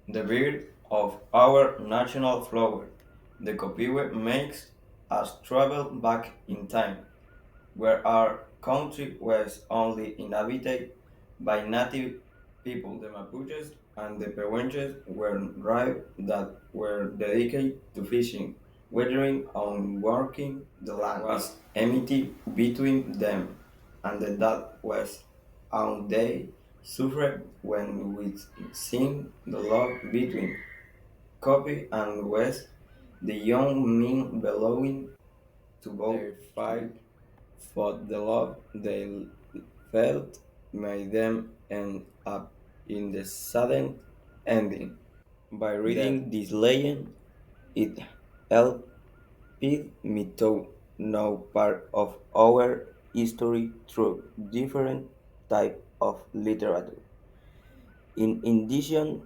the bird of our national flower. The Copihue makes us travel back in time, where our country was only inhabited by native people. The Mapuches and the Pehuenches were tribes that were dedicated to fishing, weathering, and working the land. Was enmity between them, and that was how they suffered when we sing the love between Copy and West, the young men belonging to both their fight for the love they felt made them end up in the sudden ending. By reading this legend, it helped me to know part of our history through different type of literature. In addition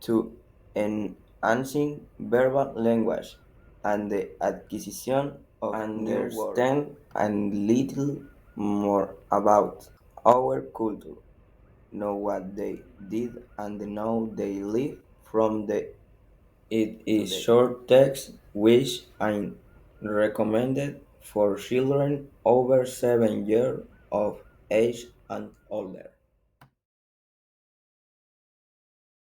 to enhancing verbal language and the acquisition of understand and little more about our culture, know what they did and know they live from the it is short text which I recommended for children over 7 years of age and older.